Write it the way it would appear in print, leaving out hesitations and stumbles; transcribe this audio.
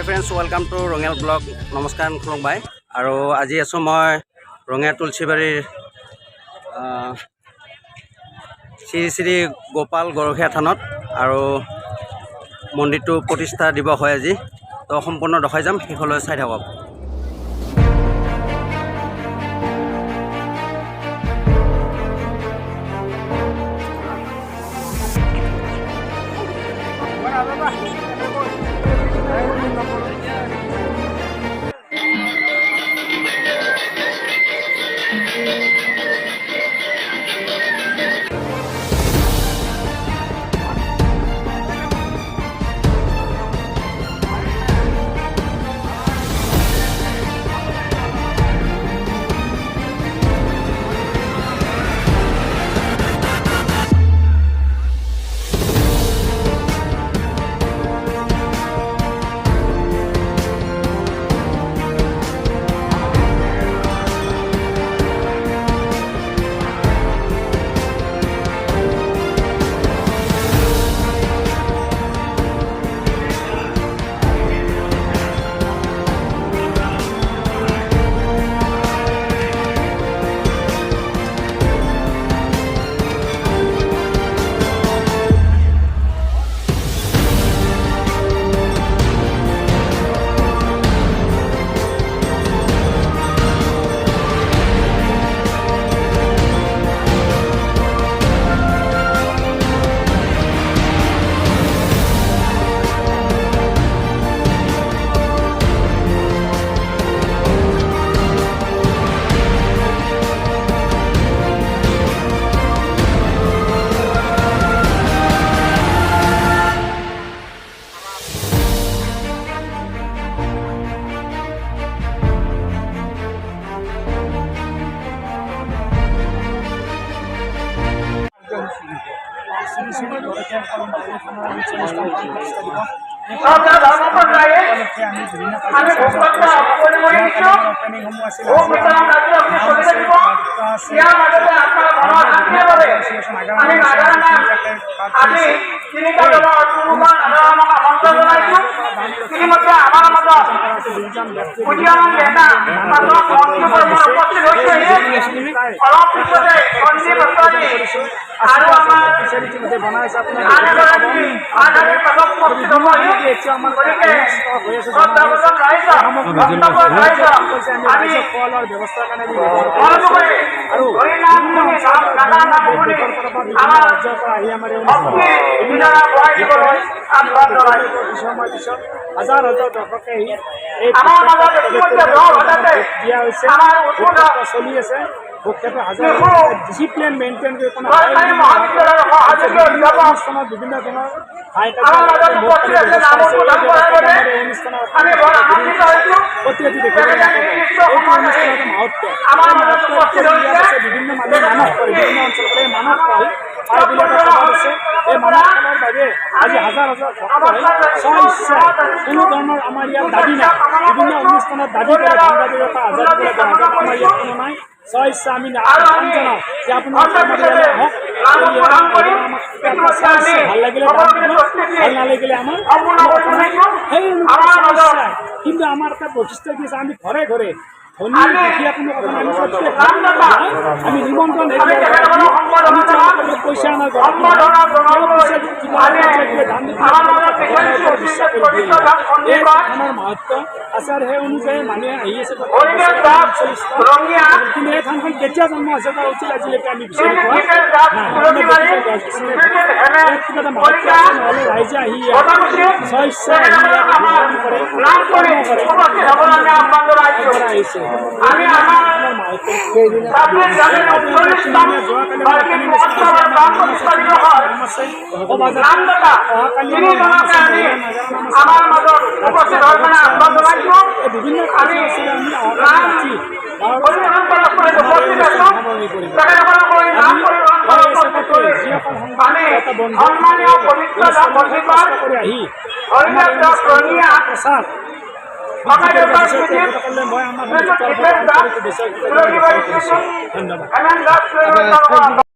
High friends, welcome to Rongiyal blog. নমস্কাৰ খুলুংবাই। আৰু আজি আছোঁ মই ৰঙিয়া তুলসীবাৰীৰ শ্ৰী শ্ৰী গোপাল গৰখীয়া থানত। আৰু মন্দিৰটো প্ৰতিষ্ঠা দিৱস হয় আজি, তো সম্পূৰ্ণ দেখাই যাম, শেষলৈ চাই থাকক। হাজাৰ হাজাৰ দৰ্শকে চলি আছে। ডিচিপ্লিন মেইনটেইন কৰি অনুষ্ঠানত বিভিন্ন ধৰণৰ প্ৰতিনিধি বিভিন্ন মানুহে মানস কৰে, বিভিন্ন অঞ্চলতে মানস পায় আছে। এই মানস ফলৰ বাবে আজি হাজাৰ হাজাৰ ভক্ত স্ব কোনো ধৰণৰ আমাৰ ইয়াত দাবী নাই। বিভিন্ন অনুষ্ঠানত দাবী কৰে বাংলাদেশৰ পৰা আজাদ কৰে, আমাৰ ইয়াত কোনো নাই। স্ব ইচ্ছা আমি আহ্বান জনাওঁ যে আপোনালোকে আহক, ভাল লাগিলে ভাল নালাগিলে আমাৰ সেই কিন্তু আমাৰ এটা বৈশিষ্ট্য কি আছে, আমি ঘৰে ঘৰে আমি নিমন্ত্ৰণ পইচা মহত্ব আছে। আৰু সেই অনুযায়ী মানুহে আহি আছে। কিন্তু এই থানখন কেতিয়া জন্ম হৈছে তাৰ উচিত আজিলৈকে আমি বিচাৰি পোৱা নহ'লে ৰাইজে আহি স্ব আহিছে। ধন্যবাদ।